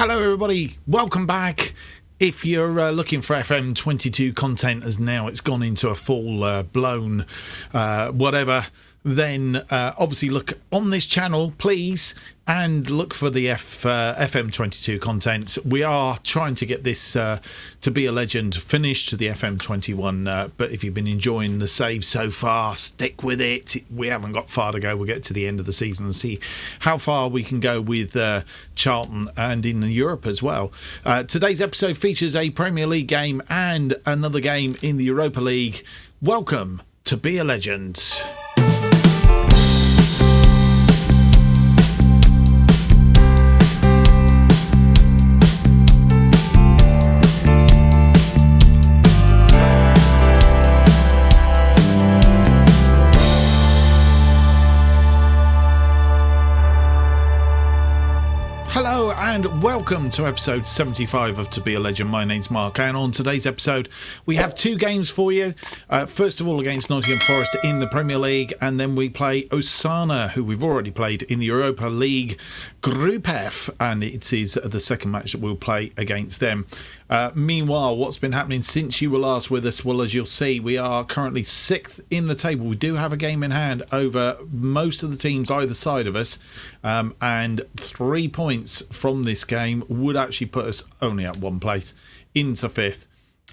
Hello everybody, welcome back. If you're looking for FM22 content as now it's gone into a full blown whatever, then obviously look on this channel please and look for the FM22 content. We are trying to get this To Be a Legend finished to the FM21, but if you've been enjoying the save so far, stick with it. We haven't got far to go. We'll get to the end of the season and see how far we can go with Charlton and in Europe as well. Today's episode features a Premier League game and another game in the Europa League. Welcome to Be a Legend. Hello and welcome to episode 75 of To Be a Legend. My name's Mark, and on today's episode we have two games for you. First of all against Nottingham Forest in the Premier League, and then we play Osasuna, who we've already played in the Europa League Group F, and it is the second match that we'll play against them. Meanwhile, what's been happening since you were last with us? Well, as you'll see, we are currently 6th in the table. We do have a game in hand over most of the teams either side of us, and 3 points from this game would actually put us only at one place into 5th,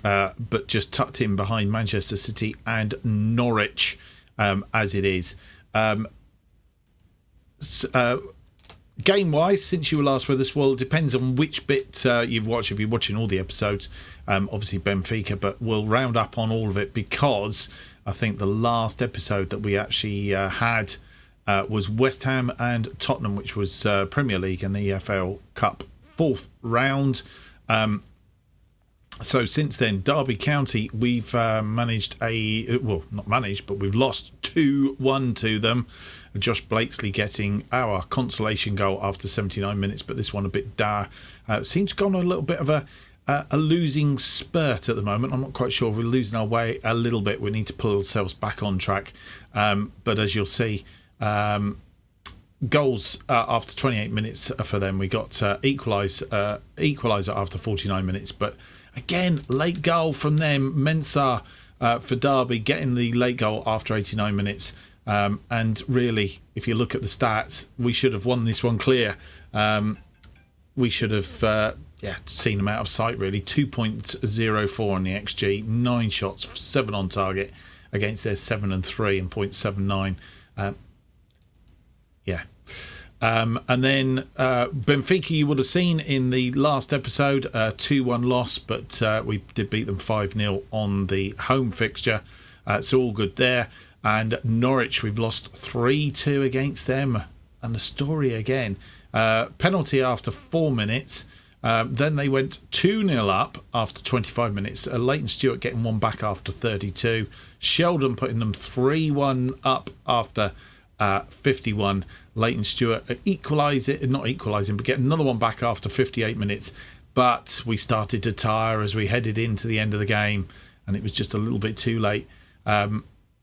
but just tucked in behind Manchester City and Norwich as it is. Game-wise, since you were last with us, well, it depends on which bit you've watched. If you're watching all the episodes, obviously Benfica, but we'll round up on all of it because I think the last episode that we actually had was West Ham and Tottenham, which was Premier League and the EFL Cup 4th round. So since then, Derby County, we've managed not managed, but we've lost 2-1 to them. Josh Blakesley getting our consolation goal after 79 minutes, but this one a bit dire. Seems to have gone on a little bit of a losing spurt at the moment. I'm not quite sure. We're losing our way a little bit. We need to pull ourselves back on track. But as you'll see, goals after 28 minutes for them. We got equaliser after 49 minutes, but again, late goal from them. Mensah for Derby getting the late goal after 89 minutes. And really, if you look at the stats, we should have won this one clear. We should have seen them out of sight, really. 2.04 on the XG, 9 shots, 7 on target against their 7 and 3 and 0.79. And then Benfica, you would have seen in the last episode, 2-1 loss, but we did beat them 5-0 on the home fixture. So all good there. And Norwich, we've lost 3-2 against them. And the story again, penalty after 4 minutes. Then they went 2-0 up after 25 minutes. Leighton Stewart getting one back after 32. Sheldon putting them 3-1 up after 51. Leighton Stewart not equalising, but getting another one back after 58 minutes. But we started to tire as we headed into the end of the game, and it was just a little bit too late.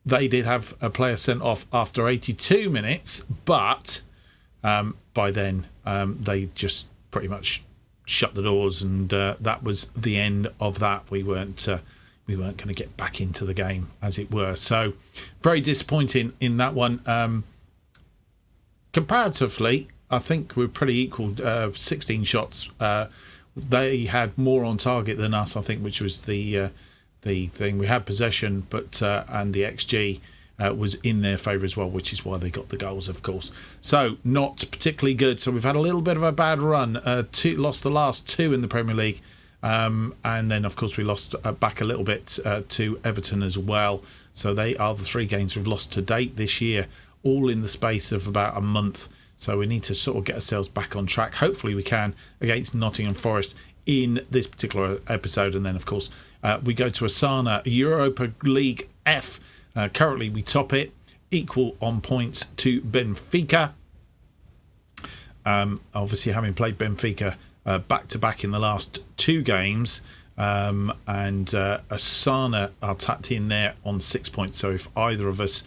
They did have a player sent off after 82 minutes, but by then they just pretty much shut the doors, and that was the end of that. We weren't going to get back into the game, as it were. So very disappointing in that one. Comparatively, I think we're pretty equal. 16 shots. They had more on target than us, I think, which was the thing. We had possession, but and the XG was in their favour as well, which is why they got the goals, of course. So not particularly good. So we've had a little bit of a bad run. Lost the last 2 in the Premier League, and then of course we lost back a little bit to Everton as well. So they are the 3 games we've lost to date this year, all in the space of about a month. So we need to sort of get ourselves back on track. Hopefully we can against Nottingham Forest in this particular episode. And then, of course, we go to Osasuna, Europa League F. Currently, we top it, equal on points to Benfica. Obviously, having played Benfica back-to-back in the last 2 games, and Osasuna are tapped in there on 6 points. So if either of us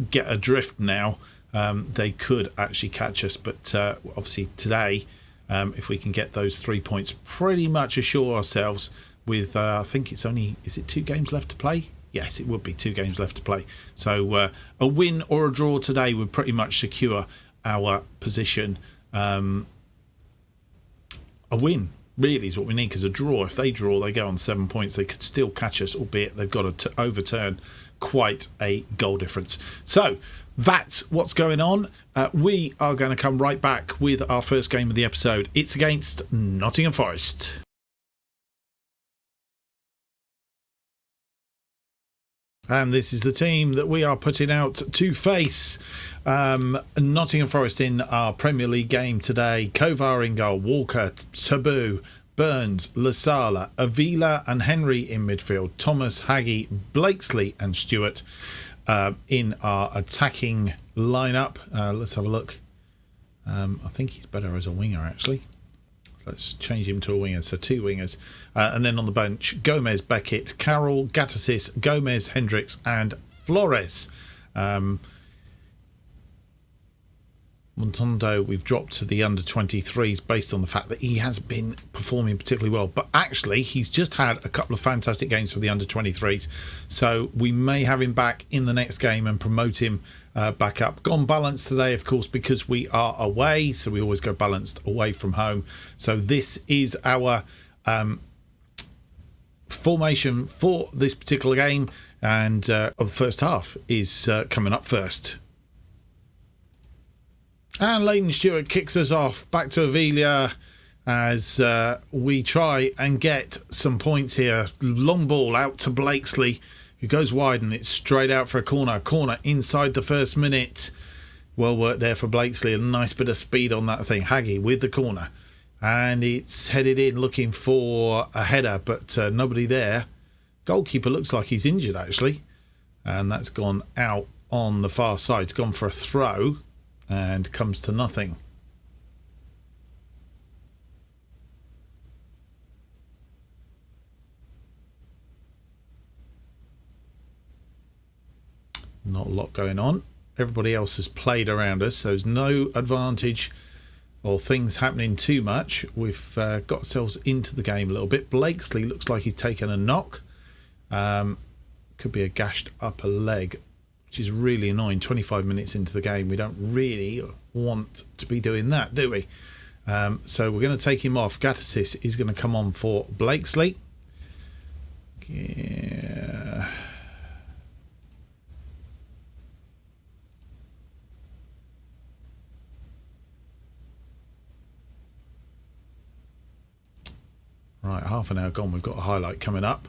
get adrift now, they could actually catch us. But obviously today, if we can get those 3 points, pretty much assure ourselves with, I think it's only, is it 2 games left to play? Yes, it would be 2 games left to play. So a win or a draw today would pretty much secure our position. A win really is what we need, because a draw, if they draw, they go on 7 points. They could still catch us, albeit they've got to overturn quite a goal difference. So that's what's going on. We are going to come right back with our first game of the episode. It's against Nottingham Forest. And this is the team that we are putting out to face Nottingham Forest in our Premier League game today. Kovar in goal, Walker, Taboo, Burns, Lasala, Avila and Henry in midfield. Thomas, Haggy, Blakesley and Stewart in our attacking lineup. Let's have a look. I think he's better as a winger, actually. Let's change him to a winger, so 2 wingers. And then on the bench, Gomez, Beckett, Carroll, Gattesis, Gomez, Hendricks and Flores. Montondo, we've dropped to the under-23s based on the fact that he hasn't been performing particularly well. But actually, he's just had a couple of fantastic games for the under-23s. So we may have him back in the next game and promote him back up. Gone balanced today, of course, because we are away. So we always go balanced away from home. So this is our formation for this particular game. And the first half is coming up first. And Leighton Stewart kicks us off back to Avila as we try and get some points here. Long ball out to Blakesley, who goes wide, and it's straight out for a corner. Corner inside the first minute. Well worked there for Blakesley. A nice bit of speed on that thing. Haggy with the corner. And it's headed in looking for a header, but nobody there. Goalkeeper looks like he's injured, actually. And that's gone out on the far side. It's gone for a throw. And comes to nothing. Not a lot going on. Everybody else has played around us, so there's no advantage or things happening too much. We've got ourselves into the game a little bit. Blakesley looks like he's taken a knock. Could be a gashed upper leg, which is really annoying. 25 minutes into the game, we don't really want to be doing that, do we? So we're going to take him off. Gattesis is going to come on for Blakesley. Yeah. Right, half an hour gone. We've got a highlight coming up.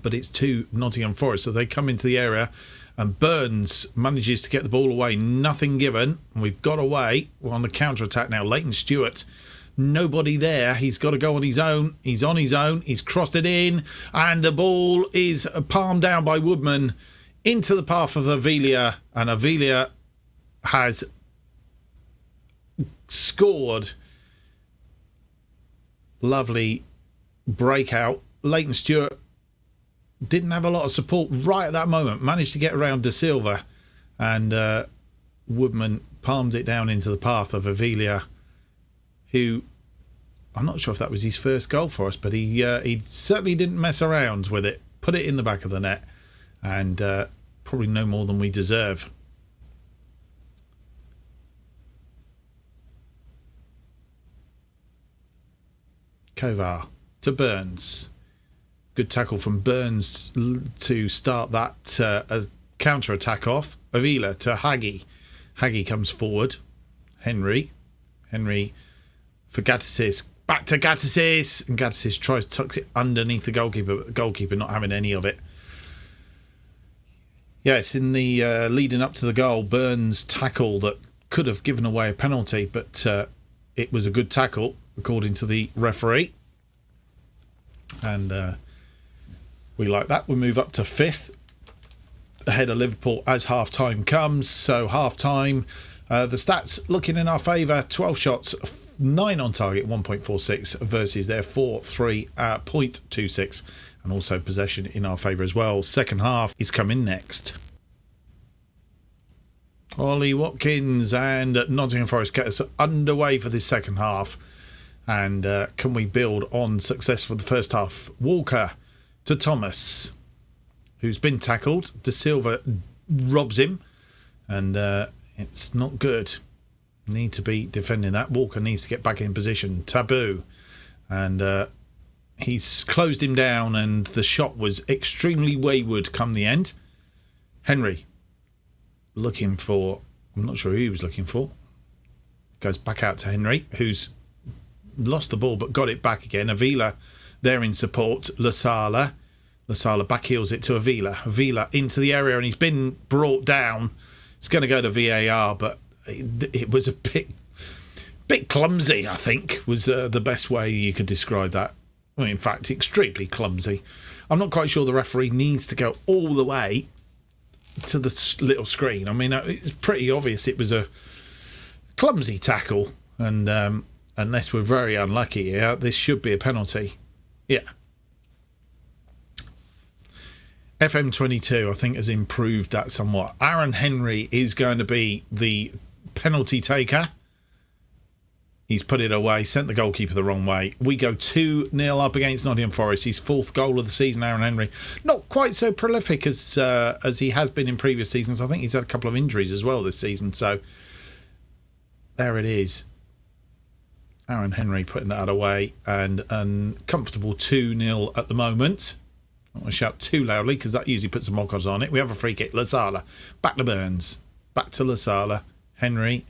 But it's to Nottingham Forest, so they come into the area and Burns manages to get the ball away. Nothing given. We've got away. We're on the counter-attack now. Leighton Stewart, nobody there. He's got to go on his own. He's on his own. He's crossed it in, and the ball is palmed down by Woodman into the path of Avila, and Avila has scored. Lovely breakout. Leighton Stewart didn't have a lot of support right at that moment. Managed to get around De Silva, and Woodman palmed it down into the path of Avila, who, I'm not sure if that was his first goal for us, but he certainly didn't mess around with it. Put it in the back of the net, and probably no more than we deserve. Kovar to Burns. Good tackle from Burns to start that counter-attack off. Avila to Haggy. Haggy comes forward. Henry for Gattesis. Back to Gattesis. And Gattesis tries to tuck it underneath the goalkeeper, but the goalkeeper not having any of it. Yes, in the leading up to the goal, Burns' tackle that could have given away a penalty, but it was a good tackle, according to the referee. And we like that. We move up to 5th ahead of Liverpool as half-time comes. So half-time, the stats looking in our favour. 12 shots, 9 on target, 1.46 versus their 4.3.26. And also possession in our favour as well. Second half is coming next. Ollie Watkins and Nottingham Forest get us underway for this second half. And can we build on success for the first half? Walker to Thomas, who's been tackled. De Silva robs him, and it's not good. Need to be defending that. Walker needs to get back in position. Taboo, and he's closed him down, and the shot was extremely wayward come the end. Henry looking for, I'm not sure who he was looking for. Goes back out to Henry, who's lost the ball but got it back again. Avila there in support. Lasala back heels it to Avila into the area, and he's been brought down. It's going to go to VAR, but it was a bit clumsy, I think, was the best way you could describe that. Well, in fact, extremely clumsy. I'm not quite sure the referee needs to go all the way to the little screen. I mean, it's pretty obvious it was a clumsy tackle, and unless we're very unlucky here, this should be a penalty. Yeah. FM22, I think, has improved that somewhat. Aaron Henry is going to be the penalty taker. He's put it away, sent the goalkeeper the wrong way. We go 2-0 up against Nottingham Forest. His fourth goal of the season, Aaron Henry. Not quite so prolific as he has been in previous seasons. I think he's had a couple of injuries as well this season. So there it is. Aaron Henry putting that away, and comfortable 2-0 at the moment. I don't want to shout too loudly because that usually puts some more odds on it. We have a free kick. Lasala back to Burns. Back to Lasala. Henry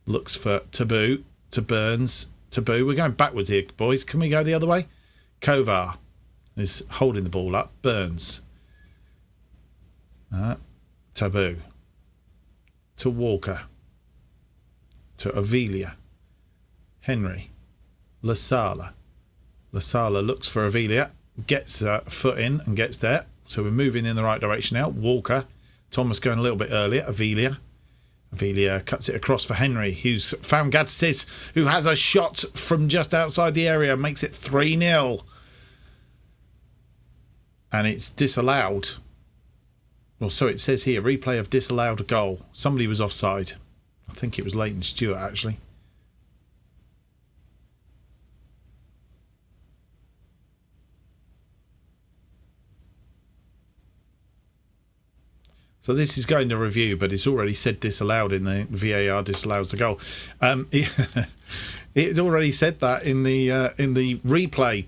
looks for Taboo. To Burns. Taboo. We're going backwards here, boys. Can we go the other way? Kovar is holding the ball up. Burns. Taboo. To Walker. To Avila. Henry. Lasala. Lasala looks for Avila. Gets a foot in and gets there. So we're moving in the right direction now. Walker. Thomas going a little bit earlier. Avila cuts it across for Henry, who's found Gadsis, who has a shot from just outside the area, makes it 3-0. And it's disallowed. Well, so it says here, replay of disallowed goal. Somebody was offside. I think it was Leighton Stewart, actually. So this is going to review, but it's already said disallowed in the VAR disallows the goal. It's already said that in the replay.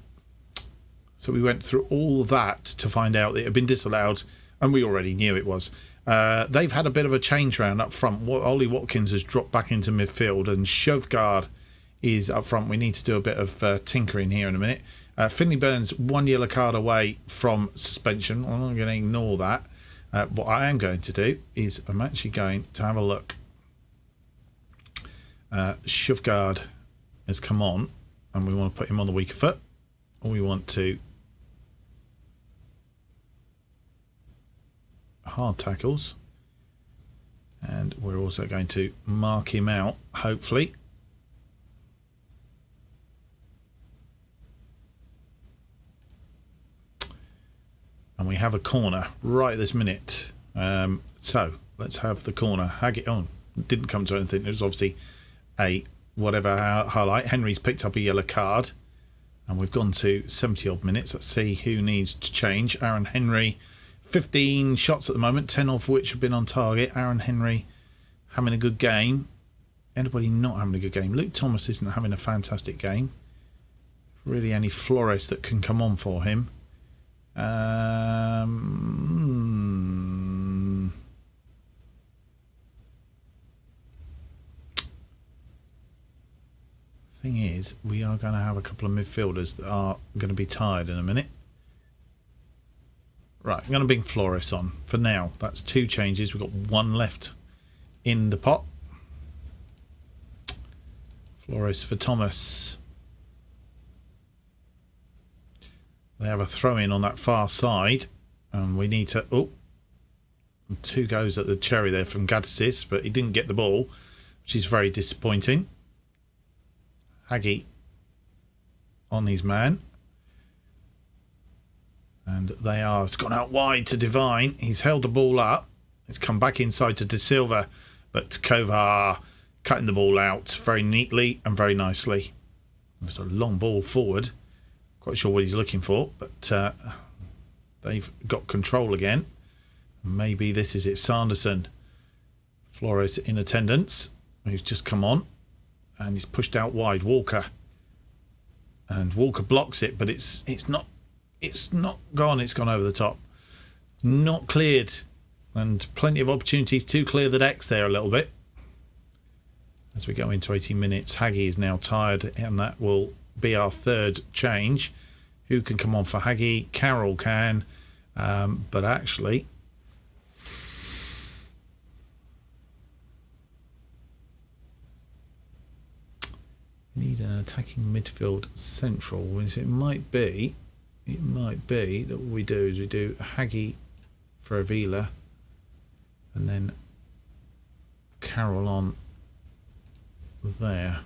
So we went through all that to find out that it had been disallowed, and we already knew it was. They've had a bit of a change round up front. Ollie Watkins has dropped back into midfield, and Shovgard is up front. We need to do a bit of tinkering here in a minute. Finley Burns, 1 yellow card away from suspension. I'm not going to ignore that. What I am going to do is I'm actually going to have a look. Shovgard has come on, and we want to put him on the weaker foot. Or we want to hard tackles. And we're also going to mark him out, hopefully. And we have a corner right this minute. So let's have the corner. Hag it on. Didn't come to anything. It was obviously a whatever highlight. Henry's picked up a yellow card. And we've gone to 70 odd minutes. Let's see who needs to change. Aaron Henry, 15 shots at the moment, 10 of which have been on target. Aaron Henry having a good game. Anybody not having a good game? Luke Thomas isn't having a fantastic game. Really any Flores that can come on for him. Thing is, we are going to have a couple of midfielders that are going to be tired in a minute. Right, I'm going to bring Flores on for now. That's 2 changes. We've got 1 left in the pot. Flores for Thomas. They have a throw-in on that far side, and we need to... Oh, 2 goes at the cherry there from Gadsis, but he didn't get the ball, which is very disappointing. Haggy on his man. And they are... It's gone out wide to Divine. He's held the ball up. It's come back inside to De Silva. But Kovar cutting the ball out very neatly and very nicely. It's a long ball forward. Quite sure what he's looking for, but they've got control again. Maybe this is it. Sanderson. Flores in attendance. Who's just come on. And he's pushed out wide. Walker. And Walker blocks it, but it's not gone. It's gone over the top. Not cleared. And plenty of opportunities to clear the decks there a little bit. As we go into 18 minutes, Haggy is now tired, and that will be our third change. Who can come on for Haggy? Carroll can. But actually, need an attacking midfield central. Which it might be that what we do is we do Haggy for Avila, and then Carroll on there.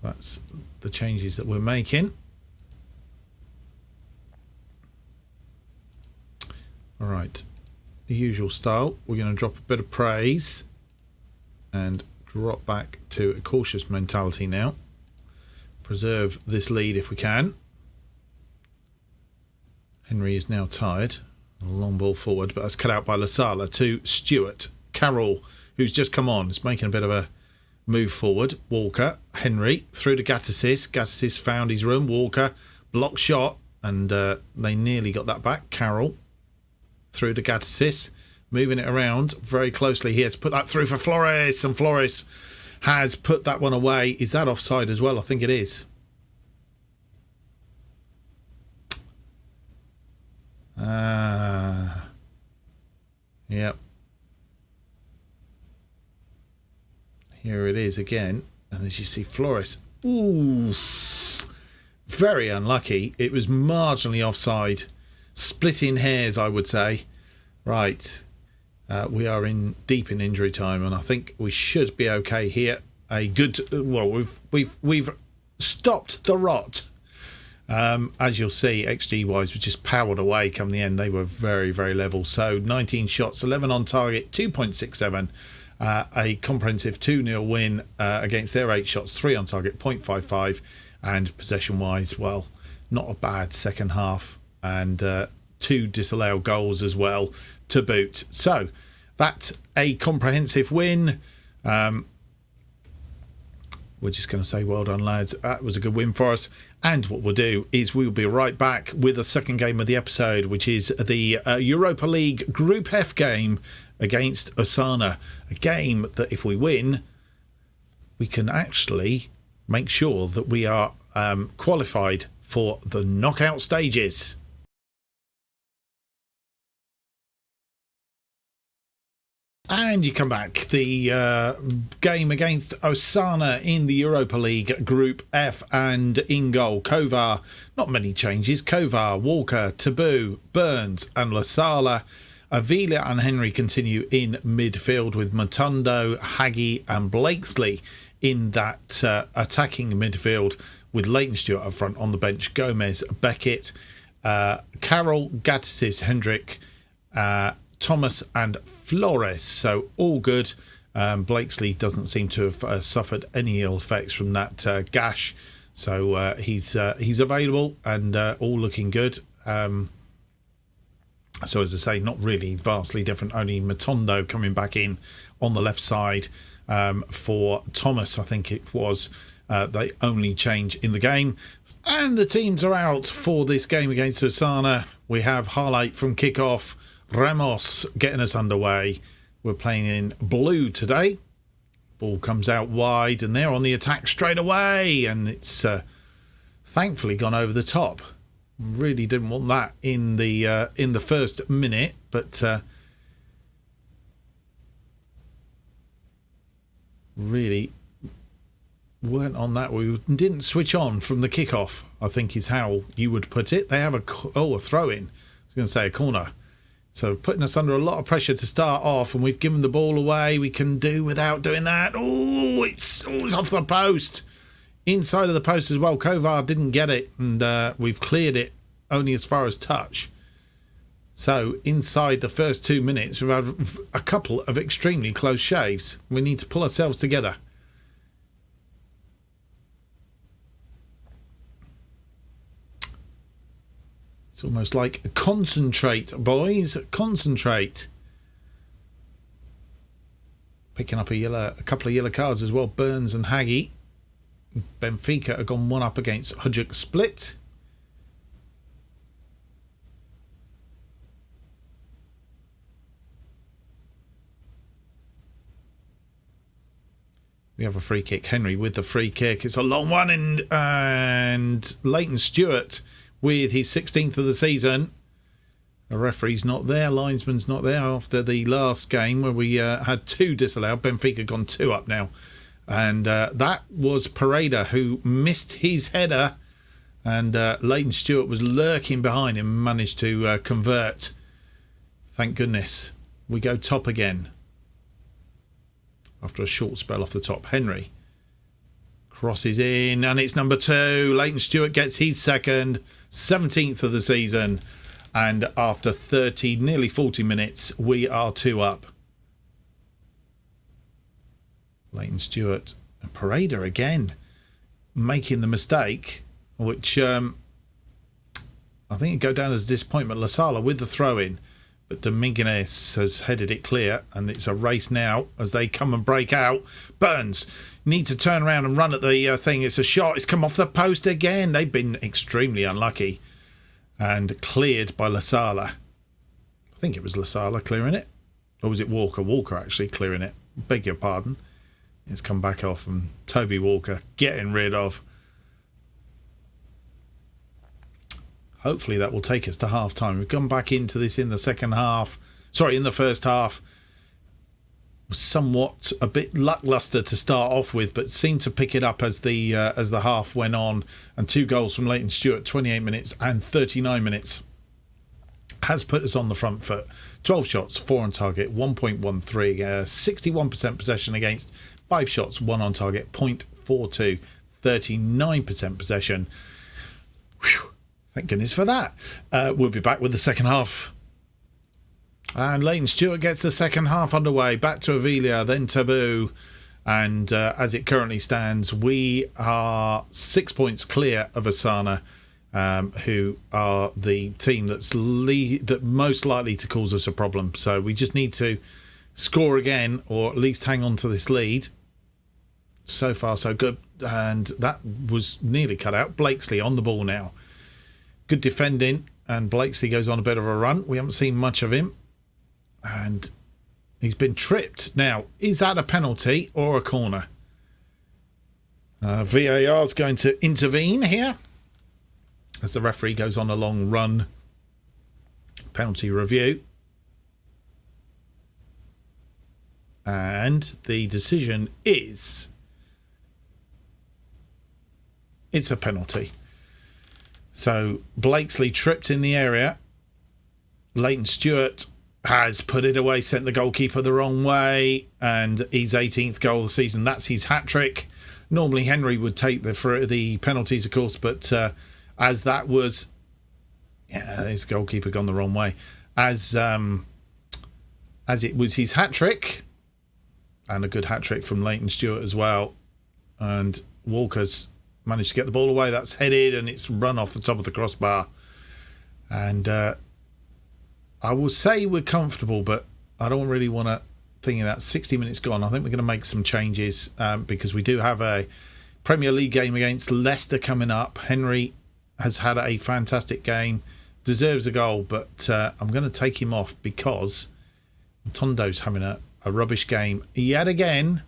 That's the changes that we're making. All right, the usual style. We're going to drop a bit of praise and drop back to a cautious mentality now. Preserve this lead if we can. Henry is now tired. A long ball forward, but that's cut out by Lasala to Stewart. Carroll, who's just come on, is making a bit of a move forward. Walker, Henry, through to Gattesis. Gattesis found his room. Walker, block shot, and they nearly got that back. Carroll, through to Gattesis. Moving it around very closely here to put that through for Flores, and Flores has put that one away. Is that offside as well? I think it is. Yep. Here it is again, and as you see, Flores. Ooh, very unlucky. It was marginally offside. Splitting hairs, I would say. Right. We are deep in injury time, and I think we should be okay here. We've stopped the rot. As you'll see, XG wise, we just powered away come the end. They were very, very level. So 19 shots, 11 on target, 2.67. A comprehensive 2-0 win against their 8 shots, 3 on target, 0.55. And possession wise, well, not a bad second half, and 2 disallowed goals as well to boot. So that's a comprehensive win. We're just going to say well done, lads. That was a good win for us. And what we'll do is we'll be right back with the second game of the episode, which is the Europa League Group F game against Osasuna. A game that if we win, we can actually make sure that we are qualified for the knockout stages. And you come back. The game against Osasuna in the Europa League Group F, and in goal, Kovar. Not many changes. Kovar, Walker, Taboo, Burns and Lasala. Avila and Henry continue in midfield with Matondo, Haggy and Blakesley in that attacking midfield, with Leighton Stewart up front. On the bench, Gomez, Beckett, Carroll, Gattesis, Hendrick, Thomas and Flores. So all good. Blakesley doesn't seem to have suffered any ill effects from that gash, so he's available and all looking good. So as I say, not really vastly different, only Matondo coming back in on the left side for Thomas. I think it was the only change in the game. And the teams are out for this game against Osasuna. We have highlight from kickoff, Ramos getting us underway. We're playing in blue today. Ball comes out wide and they're on the attack straight away, and it's thankfully gone over the top. Really didn't want that in the first minute, but really weren't on that. We didn't switch on from the kickoff, I think is how you would put it. They have a throw in. I was going to say a corner. So putting us under a lot of pressure to start off, and we've given the ball away. We can do without doing that. Oh, it's off the post. Inside of the post as well. Kovar didn't get it, and we've cleared it only as far as touch. So inside the first 2 minutes, we've had a couple of extremely close shaves. We need to pull ourselves together. It's almost like concentrate, boys. Concentrate. Picking up a couple of yellow cards as well. Burns and Haggy. Benfica have gone one up against Hajduk Split. We have a free kick. Henry with the free kick. It's a long one, and Leighton Stewart with his 16th of the season. The referee's not there. Linesman's not there after the last game where we had 2 disallowed. Benfica gone 2 up now. And that was Pereira who missed his header. And Leighton Stewart was lurking behind him and managed to convert. Thank goodness. We go top again. After a short spell off the top. Henry crosses in, and it's number 2. Leighton Stewart gets his second, 17th of the season, and after 30, nearly 40 minutes, we are 2 up. Leighton Stewart and Pereira again making the mistake, which I think it go down as a disappointment. Lasala with the throw-in. But Dominguez has headed it clear, and it's a race now as they come and break out. Burns need to turn around and run at the thing. It's a shot. It's come off the post again. They've been extremely unlucky and cleared by Lasala. I think it was Lasala clearing it. Or was it Walker? Walker actually clearing it. Beg your pardon. It's come back off, and Toby Walker getting rid of. Hopefully that will take us to half time. We've gone back into this in the in the first half. Somewhat a bit lacklustre to start off with, but seemed to pick it up as the half went on. And 2 goals from Leighton Stewart, 28 minutes and 39 minutes, has put us on the front foot. 12 shots, 4 on target, 1.13, 61% possession against 5 shots, 1 on target, 0.42, 39% possession. Whew. Thank goodness for that. We'll be back with the second half. And Leighton Stewart gets the second half underway. Back to Avilia, then Taboo. And as it currently stands, we are 6 points clear of Asana, who are the team that's most likely to cause us a problem. So we just need to score again, or at least hang on to this lead. So far, so good. And that was nearly cut out. Blakesley on the ball now. Good defending, and Blakesley goes on a bit of a run. We haven't seen much of him, and he's been tripped. Now, is that a penalty or a corner? VAR is going to intervene here as the referee goes on a long run. Penalty review. And the decision is it's a penalty. So Blakesley tripped in the area. Leighton Stewart has put it away, sent the goalkeeper the wrong way, and his 18th goal of the season. That's his hat-trick. Normally Henry would take the penalties, of course, but as that was... Yeah, his goalkeeper gone the wrong way. As it was his hat-trick, and a good hat-trick from Leighton Stewart as well, and Walker's managed to get the ball away. That's headed and it's run off the top of the crossbar. And I will say we're comfortable, but I don't really want to think of that. 60 minutes gone. I think we're going to make some changes because we do have a Premier League game against Leicester coming up. Henry has had a fantastic game, deserves a goal, but I'm going to take him off because Tondo's having a rubbish game yet again.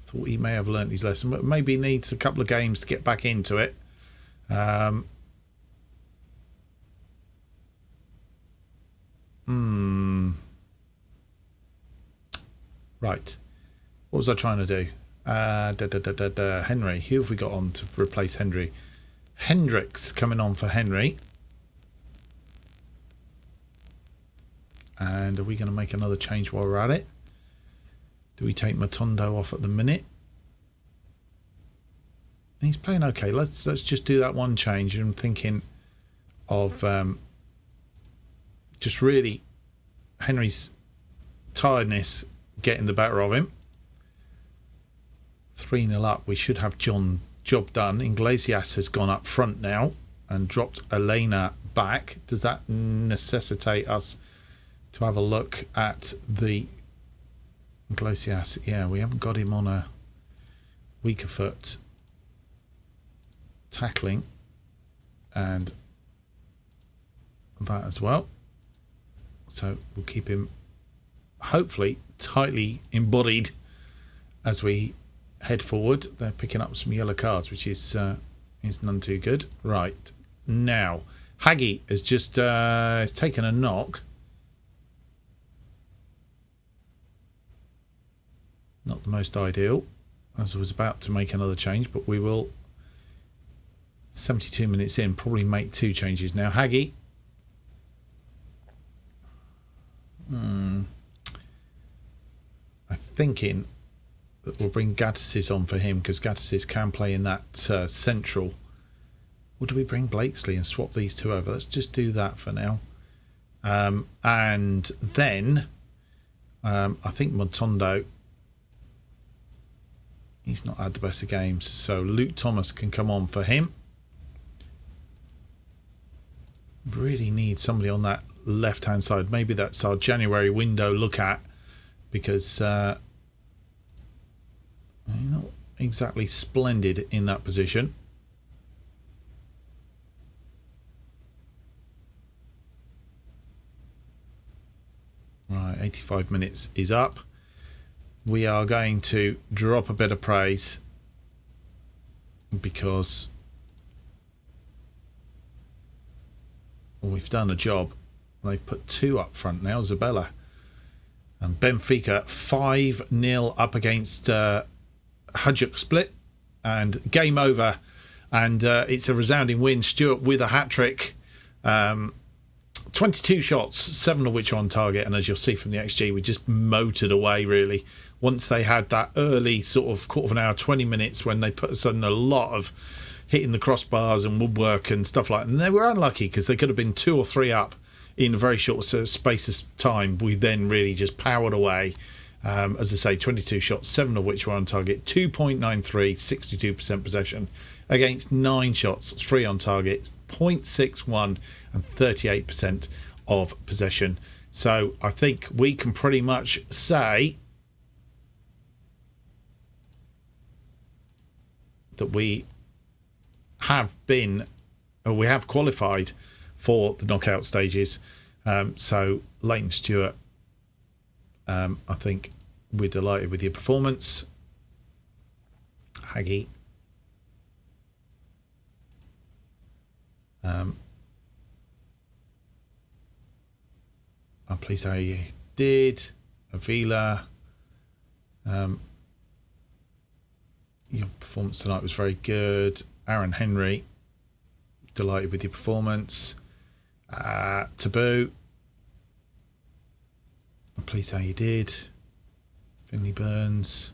Thought he may have learnt his lesson, but maybe needs a couple of games to get back into it. Right. What was I trying to do? Henry. Who have we got on to replace Henry? Hendricks coming on for Henry. And are we going to make another change while we're at it? Do we take Matondo off at the minute? He's playing okay. Let's just do that one change. I'm thinking of just really Henry's tiredness getting the better of him. 3-0 up. We should have job done. Iglesias has gone up front now and dropped Elena back. Does that necessitate us to have a look at the Iglesias? Yeah, we haven't got him on a weaker foot tackling, and that as well. So we'll keep him hopefully tightly embodied as we head forward. They're picking up some yellow cards, which is none too good. Right, now Haggy has just has taken a knock. Not the most ideal, as I was about to make another change, but we will, 72 minutes in, probably make 2 changes now. Haggy. I'm thinking that we'll bring Gattis on for him, because Gattis can play in that central. Or do we bring Blakesley and swap these two over? Let's just do that for now. And then I think Montondo, he's not had the best of games, so Luke Thomas can come on for him. Really need somebody on that left hand side. Maybe that's our January window look at, because not exactly splendid in that position. Right, 85 minutes is up. We are going to drop a bit of praise because we've done a job. They've put 2 up front now, Zabella. And Benfica 5-0 up against Hajduk Split. And game over. And it's a resounding win. Stewart with a hat-trick. 22 shots, 7 of which are on target. And as you'll see from the XG, we just motored away, really. Once they had that early sort of quarter of an hour, 20 minutes, when they put us on a lot of hitting the crossbars and woodwork and stuff like that. And they were unlucky because they could have been 2 or 3 up in a very short space of time. We then really just powered away. As I say, 22 shots, 7 of which were on target, 2.93, 62% possession, against 9 shots, 3 on target, 0.61 and 38% of possession. So I think we can pretty much say that we have been, or we have qualified for the knockout stages. So Leighton Stewart, I think we're delighted with your performance. Haggy, I'm pleased how you did. Avila, your performance tonight was very good. Aaron Henry, delighted with your performance. Taboo, I'm pleased how you did. Finley Burns.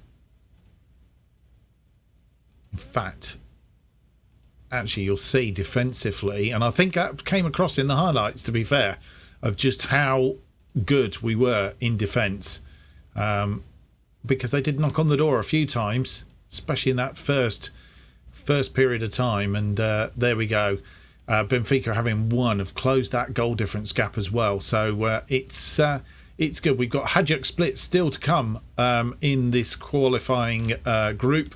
In fact, actually, you'll see defensively, and I think that came across in the highlights, to be fair, of just how good we were in defence, because they did knock on the door a few times, especially in that first period of time, and there we go. Benfica, having won, have closed that goal difference gap as well, so it's good. We've got Hajduk Split still to come in this qualifying group,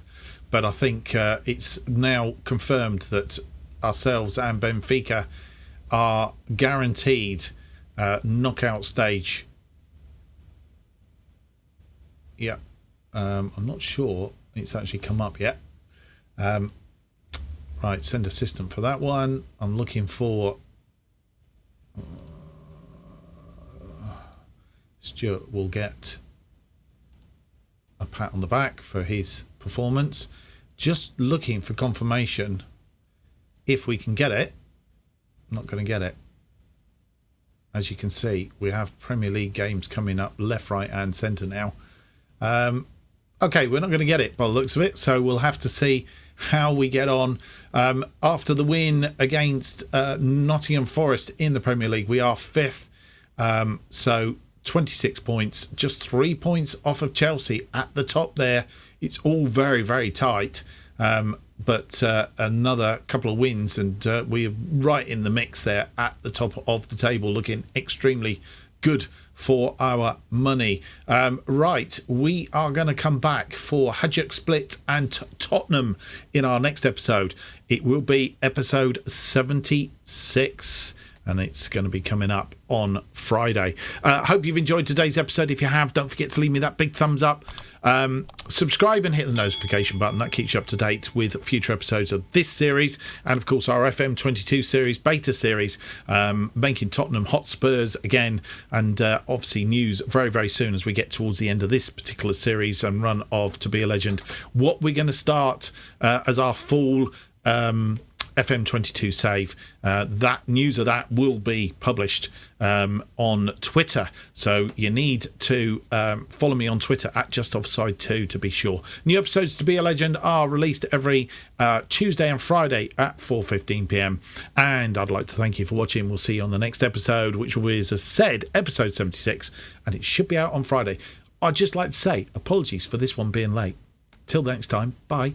but I think it's now confirmed that ourselves and Benfica are guaranteed knockout stage. Yeah, I'm not sure it's actually come up yet. Right, send assistant for that one. I'm looking for Stuart will get a pat on the back for his performance. Just looking for confirmation if we can get it. I'm not going to get it. As you can see, we have Premier League games coming up left, right and centre now. Okay, we're not going to get it by the looks of it, so we'll have to see how we get on. After the win against Nottingham Forest in the Premier League, we are 5th So 26 points, just 3 points off of Chelsea at the top there. It's all very, very tight. But another couple of wins and we're right in the mix there at the top of the table, looking extremely good for our money. Right, we are going to come back for Hajduk Split and Tottenham in our next episode. It will be episode 76. And it's going to be coming up on Friday. Hope you've enjoyed today's episode. If you have, don't forget to leave me that big thumbs up. Subscribe and hit the notification button. That keeps you up to date with future episodes of this series. And, of course, our FM22 series, beta series, making Tottenham Hotspurs again. And, obviously, news very, very soon as we get towards the end of this particular series and run of To Be a Legend. What we're going to start as our full FM22 save. That news of that will be published on Twitter. So you need to follow me on Twitter at JustOffside2 to be sure. New episodes To Be a Legend are released every Tuesday and Friday at 4:15 p.m. And I'd like to thank you for watching. We'll see you on the next episode, which will be, as I said, episode 76. And it should be out on Friday. I'd just like to say apologies for this one being late. Till next time, bye.